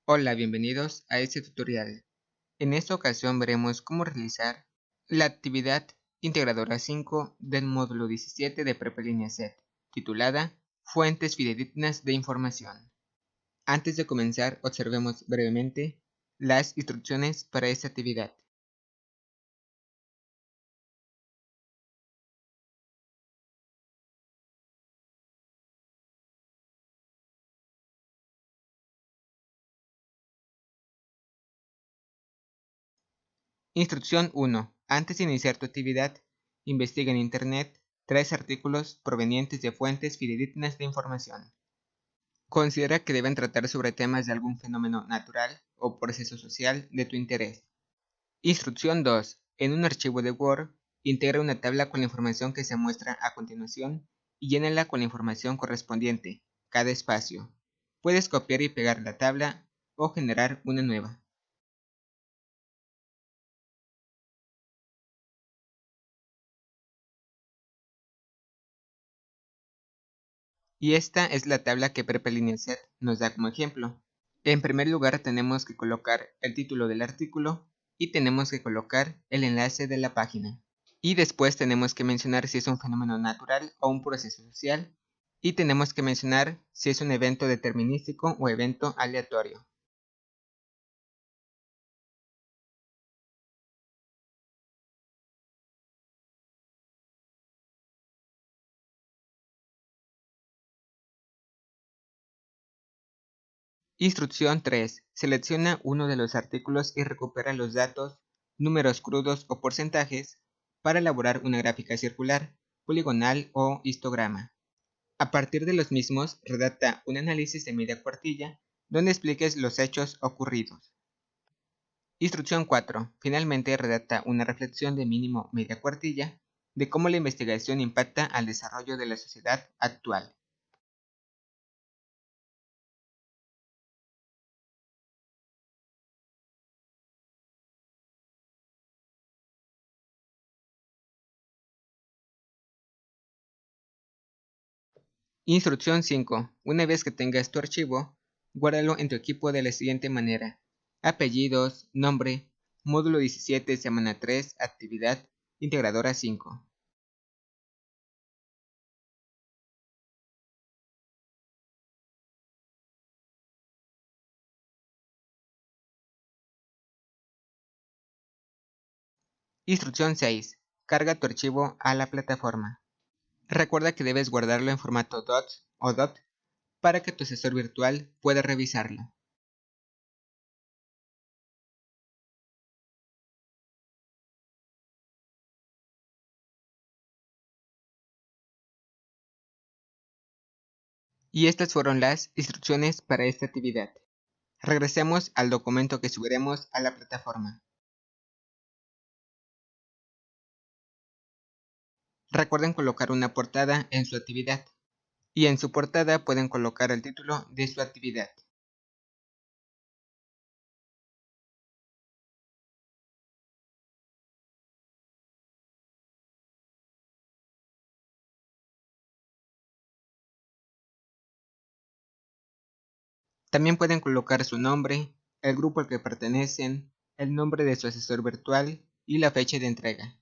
Hola, bienvenidos a este tutorial. En esta ocasión veremos cómo realizar la actividad integradora 5 del módulo 17 de Prepelínea SET, titulada Fuentes fidedignas de información. Antes de comenzar, observemos brevemente las instrucciones para esta actividad. Instrucción 1. Antes de iniciar tu actividad, investiga en Internet 3 artículos provenientes de fuentes fidedignas de información. Considera que deben tratar sobre temas de algún fenómeno natural o proceso social de tu interés. Instrucción 2. En un archivo de Word, integra una tabla con la información que se muestra a continuación y llénala con la información correspondiente, cada espacio. Puedes copiar y pegar la tabla o generar una nueva. Y esta es la tabla que PrepLineaSet nos da como ejemplo. En primer lugar tenemos que colocar el título del artículo y tenemos que colocar el enlace de la página. Y después tenemos que mencionar si es un fenómeno natural o un proceso social. Y tenemos que mencionar si es un evento determinístico o evento aleatorio. Instrucción 3. Selecciona uno de los artículos y recupera los datos, números crudos o porcentajes para elaborar una gráfica circular, poligonal o histograma. A partir de los mismos, redacta un análisis de media cuartilla donde expliques los hechos ocurridos. Instrucción 4. Finalmente, redacta una reflexión de mínimo media cuartilla de cómo la investigación impacta al desarrollo de la sociedad actual. Instrucción 5. Una vez que tengas tu archivo, guárdalo en tu equipo de la siguiente manera: apellidos, nombre, módulo 17, semana 3, actividad integradora 5. Instrucción 6. Carga tu archivo a la plataforma. Recuerda que debes guardarlo en formato .docs o .dot para que tu asesor virtual pueda revisarlo. Y estas fueron las instrucciones para esta actividad. Regresemos al documento que subiremos a la plataforma. Recuerden colocar una portada en su actividad. Y en su portada pueden colocar el título de su actividad. También pueden colocar su nombre, el grupo al que pertenecen, el nombre de su asesor virtual y la fecha de entrega.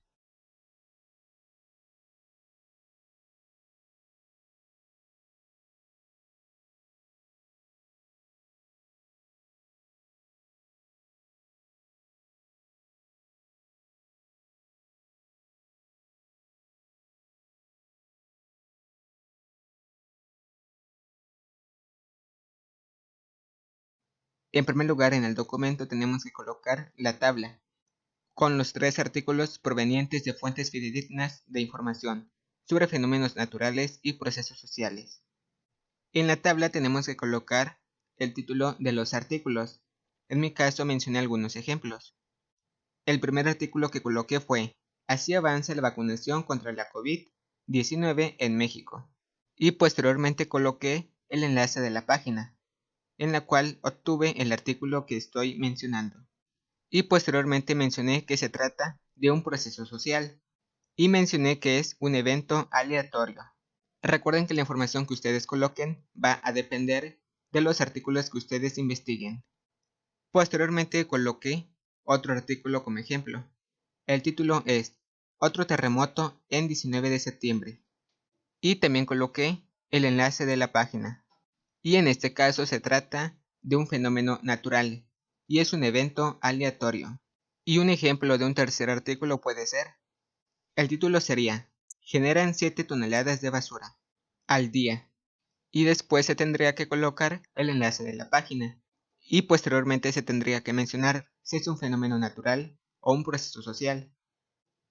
En primer lugar, en el documento tenemos que colocar la tabla con los 3 artículos provenientes de fuentes fidedignas de información sobre fenómenos naturales y procesos sociales. En la tabla tenemos que colocar el título de los artículos. En mi caso mencioné algunos ejemplos. El primer artículo que coloqué fue: Así avanza la vacunación contra la COVID-19 en México. Y posteriormente coloqué el enlace de la página, en la cual obtuve el artículo que estoy mencionando. Y posteriormente mencioné que se trata de un proceso social. Y mencioné que es un evento aleatorio. Recuerden que la información que ustedes coloquen va a depender de los artículos que ustedes investiguen. Posteriormente coloqué otro artículo como ejemplo. El título es Otro terremoto en 19 de septiembre. Y también coloqué el enlace de la página. Y en este caso se trata de un fenómeno natural y es un evento aleatorio. Y un ejemplo de un tercer artículo puede ser, el título sería, generan 7 toneladas de basura al día. Y después se tendría que colocar el enlace de la página. Y posteriormente se tendría que mencionar si es un fenómeno natural o un proceso social.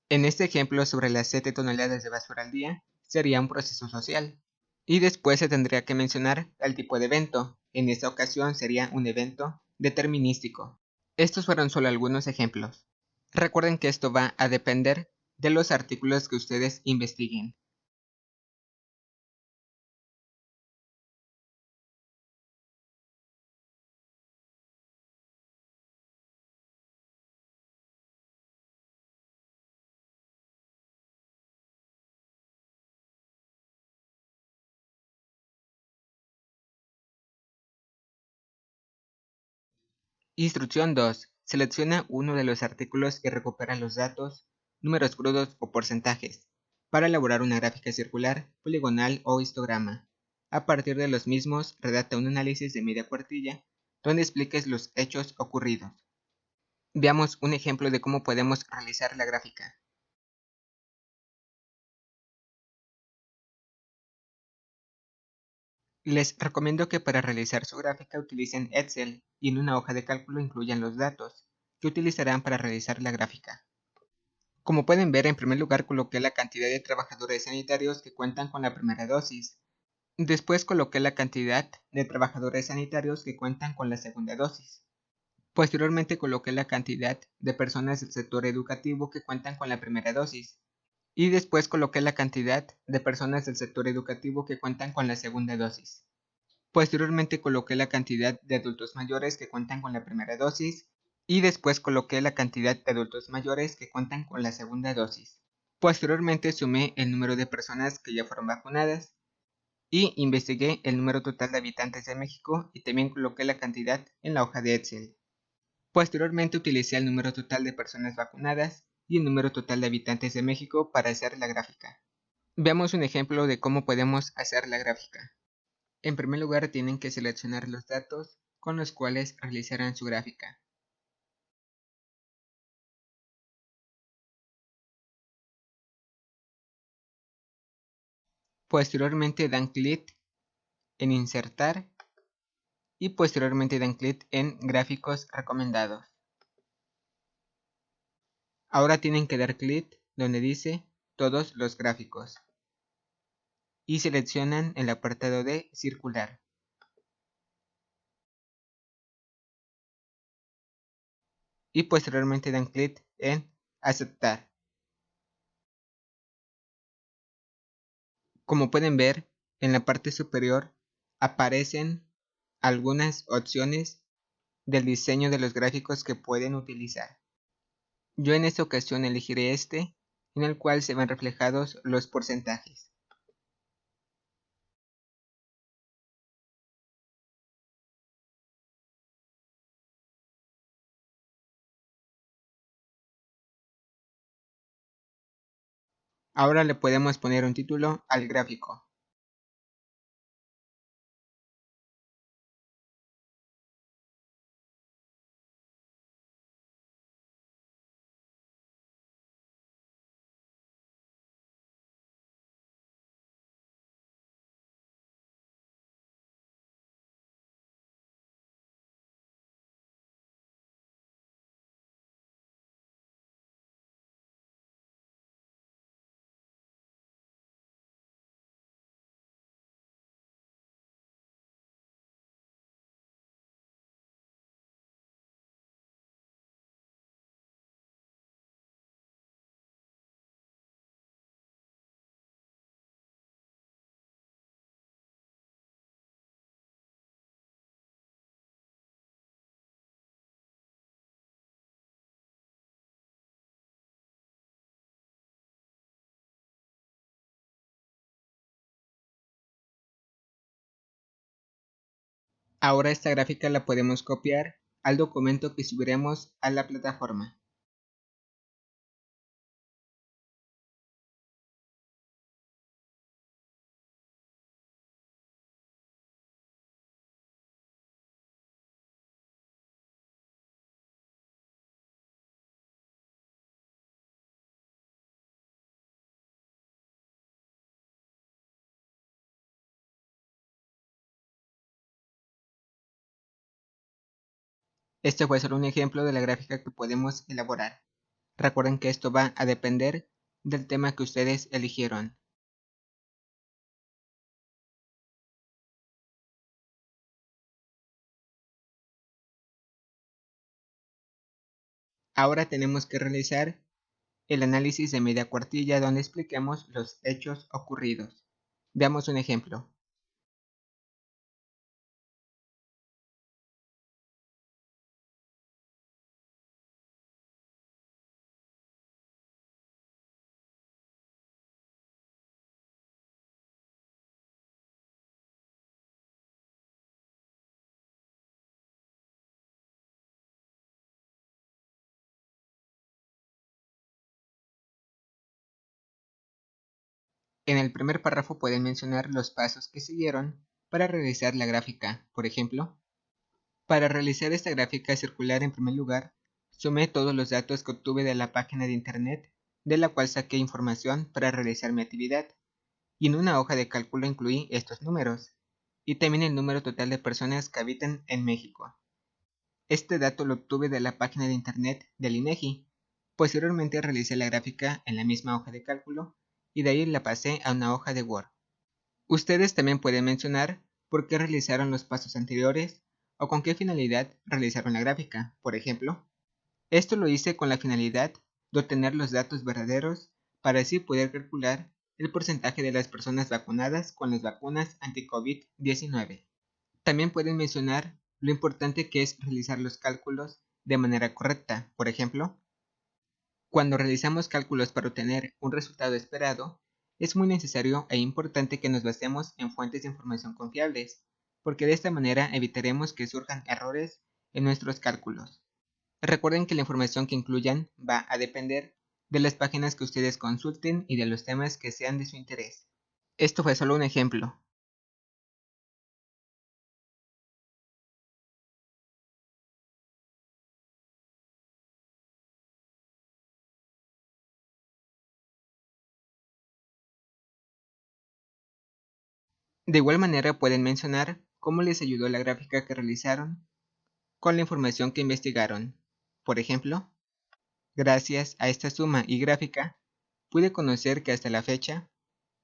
En este ejemplo sobre las 7 toneladas de basura al día, sería un proceso social. Y después se tendría que mencionar el tipo de evento. En esta ocasión sería un evento determinístico. Estos fueron solo algunos ejemplos. Recuerden que esto va a depender de los artículos que ustedes investiguen. Instrucción 2. Selecciona uno de los artículos y recupera los datos, números crudos o porcentajes, para elaborar una gráfica circular, poligonal o histograma. A partir de los mismos, redacta un análisis de media cuartilla, donde expliques los hechos ocurridos. Veamos un ejemplo de cómo podemos realizar la gráfica. Les recomiendo que para realizar su gráfica utilicen Excel y en una hoja de cálculo incluyan los datos que utilizarán para realizar la gráfica. Como pueden ver, en primer lugar coloqué la cantidad de trabajadores sanitarios que cuentan con la primera dosis. Después coloqué la cantidad de trabajadores sanitarios que cuentan con la segunda dosis. Posteriormente coloqué la cantidad de personas del sector educativo que cuentan con la primera dosis. Y después coloqué la cantidad de personas del sector educativo que cuentan con la segunda dosis. Posteriormente coloqué la cantidad de adultos mayores que cuentan con la primera dosis y después coloqué la cantidad de adultos mayores que cuentan con la segunda dosis. Posteriormente sumé el número de personas que ya fueron vacunadas y investigué el número total de habitantes de México y también coloqué la cantidad en la hoja de Excel. Posteriormente utilicé el número total de personas vacunadas y el número total de habitantes de México para hacer la gráfica. Veamos un ejemplo de cómo podemos hacer la gráfica. En primer lugar tienen que seleccionar los datos con los cuales realizarán su gráfica. Posteriormente dan clic en insertar y posteriormente dan clic en gráficos recomendados. Ahora tienen que dar clic donde dice todos los gráficos y seleccionan el apartado de circular y posteriormente dan clic en aceptar. Como pueden ver, en la parte superior aparecen algunas opciones del diseño de los gráficos que pueden utilizar. Yo en esta ocasión elegiré este, en el cual se ven reflejados los porcentajes. Ahora le podemos poner un título al gráfico. Ahora esta gráfica la podemos copiar al documento que subiremos a la plataforma. Este fue solo un ejemplo de la gráfica que podemos elaborar. Recuerden que esto va a depender del tema que ustedes eligieron. Ahora tenemos que realizar el análisis de media cuartilla donde expliquemos los hechos ocurridos. Veamos un ejemplo. En el primer párrafo pueden mencionar los pasos que siguieron para realizar la gráfica. Por ejemplo, para realizar esta gráfica circular, en primer lugar, sumé todos los datos que obtuve de la página de internet de la cual saqué información para realizar mi actividad, y en una hoja de cálculo incluí estos números, y también el número total de personas que habitan en México. Este dato lo obtuve de la página de internet del INEGI. Posteriormente realicé la gráfica en la misma hoja de cálculo y de ahí la pasé a una hoja de Word. Ustedes también pueden mencionar por qué realizaron los pasos anteriores o con qué finalidad realizaron la gráfica. Por ejemplo, esto lo hice con la finalidad de obtener los datos verdaderos para así poder calcular el porcentaje de las personas vacunadas con las vacunas anti-COVID-19. También pueden mencionar lo importante que es realizar los cálculos de manera correcta. Por ejemplo, cuando realizamos cálculos para obtener un resultado esperado, es muy necesario e importante que nos basemos en fuentes de información confiables, porque de esta manera evitaremos que surjan errores en nuestros cálculos. Recuerden que la información que incluyan va a depender de las páginas que ustedes consulten y de los temas que sean de su interés. Esto fue solo un ejemplo. De igual manera pueden mencionar cómo les ayudó la gráfica que realizaron con la información que investigaron. Por ejemplo, gracias a esta suma y gráfica, pude conocer que hasta la fecha,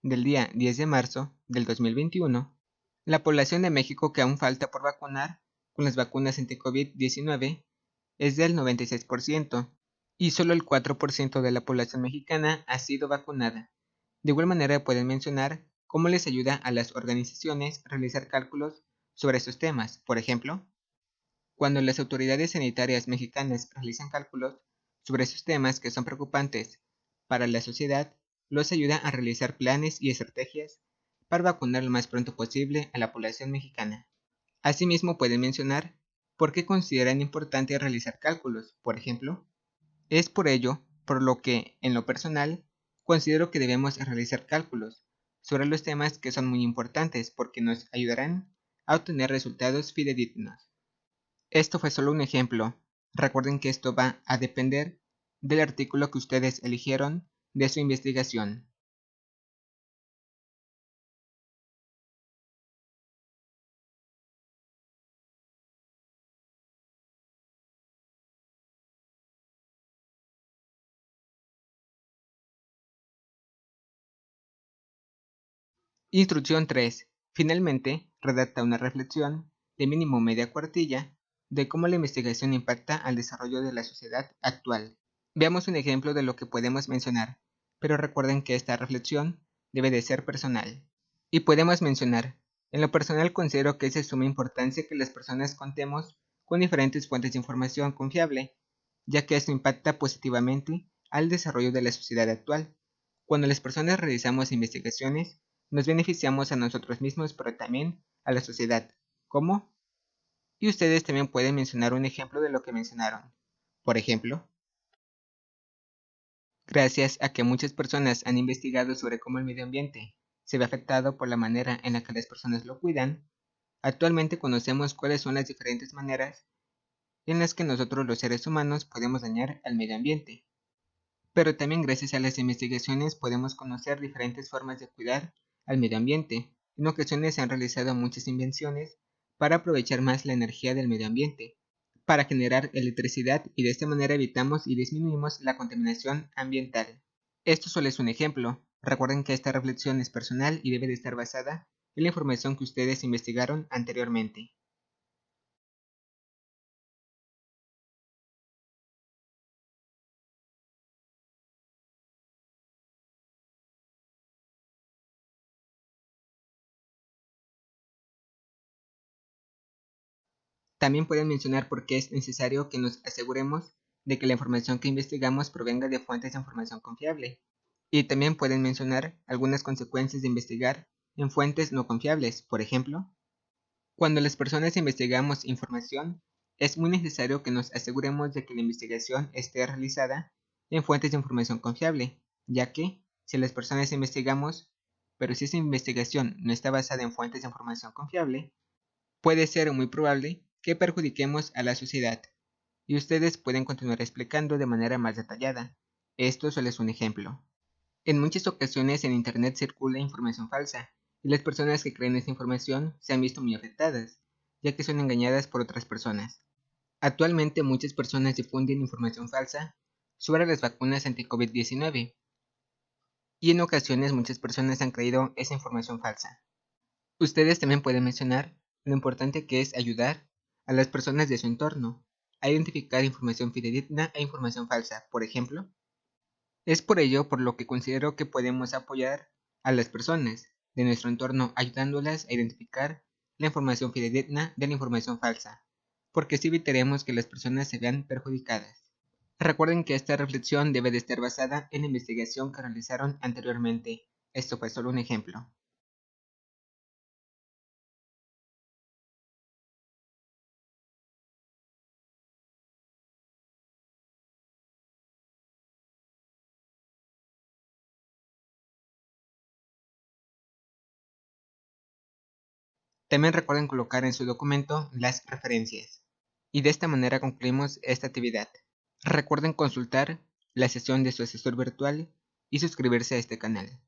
del día 10 de marzo del 2021, la población de México que aún falta por vacunar con las vacunas anti-COVID-19 es del 96% y solo el 4% de la población mexicana ha sido vacunada. De igual manera pueden mencionar cómo les ayuda a las organizaciones realizar cálculos sobre estos temas. Por ejemplo, cuando las autoridades sanitarias mexicanas realizan cálculos sobre esos temas que son preocupantes para la sociedad, los ayuda a realizar planes y estrategias para vacunar lo más pronto posible a la población mexicana. Asimismo, pueden mencionar por qué consideran importante realizar cálculos. Por ejemplo, es por ello por lo que, en lo personal, considero que debemos realizar cálculos sobre los temas que son muy importantes porque nos ayudarán a obtener resultados fidedignos. Esto fue solo un ejemplo. Recuerden que esto va a depender del artículo que ustedes eligieron de su investigación. Instrucción 3. Finalmente, redacta una reflexión de mínimo media cuartilla de cómo la investigación impacta al desarrollo de la sociedad actual. Veamos un ejemplo de lo que podemos mencionar, pero recuerden que esta reflexión debe de ser personal. Y podemos mencionar, en lo personal considero que es de suma importancia que las personas contemos con diferentes fuentes de información confiable, ya que esto impacta positivamente al desarrollo de la sociedad actual. Cuando las personas realizamos investigaciones, nos beneficiamos a nosotros mismos, pero también a la sociedad. ¿Cómo? Y ustedes también pueden mencionar un ejemplo de lo que mencionaron. Por ejemplo, gracias a que muchas personas han investigado sobre cómo el medio ambiente se ve afectado por la manera en la que las personas lo cuidan, actualmente conocemos cuáles son las diferentes maneras en las que nosotros los seres humanos podemos dañar al medio ambiente. Pero también gracias a las investigaciones podemos conocer diferentes formas de cuidar al medio ambiente. En ocasiones se han realizado muchas invenciones para aprovechar más la energía del medio ambiente, para generar electricidad, y de esta manera evitamos y disminuimos la contaminación ambiental. Esto solo es un ejemplo. Recuerden que esta reflexión es personal y debe de estar basada en la información que ustedes investigaron anteriormente. También pueden mencionar por qué es necesario que nos aseguremos de que la información que investigamos provenga de fuentes de información confiable. Y también pueden mencionar algunas consecuencias de investigar en fuentes no confiables. Por ejemplo, cuando las personas investigamos información, es muy necesario que nos aseguremos de que la investigación esté realizada en fuentes de información confiable, ya que si las personas investigamos, pero si esa investigación no está basada en fuentes de información confiable, puede ser muy probable que perjudiquemos a la sociedad. Y ustedes pueden continuar explicando de manera más detallada. Esto solo es un ejemplo. En muchas ocasiones en Internet circula información falsa, y las personas que creen esta información se han visto muy afectadas, ya que son engañadas por otras personas. Actualmente muchas personas difunden información falsa sobre las vacunas anti-COVID-19, y en ocasiones muchas personas han creído esa información falsa. Ustedes también pueden mencionar lo importante que es ayudar a las personas de su entorno a identificar información fidedigna e información falsa. Por ejemplo, es por ello por lo que considero que podemos apoyar a las personas de nuestro entorno ayudándolas a identificar la información fidedigna de la información falsa, porque así evitaremos que las personas se vean perjudicadas. Recuerden que esta reflexión debe de estar basada en la investigación que realizaron anteriormente. Esto fue solo un ejemplo. También recuerden colocar en su documento las referencias. Y de esta manera concluimos esta actividad. Recuerden consultar la sesión de su asesor virtual y suscribirse a este canal.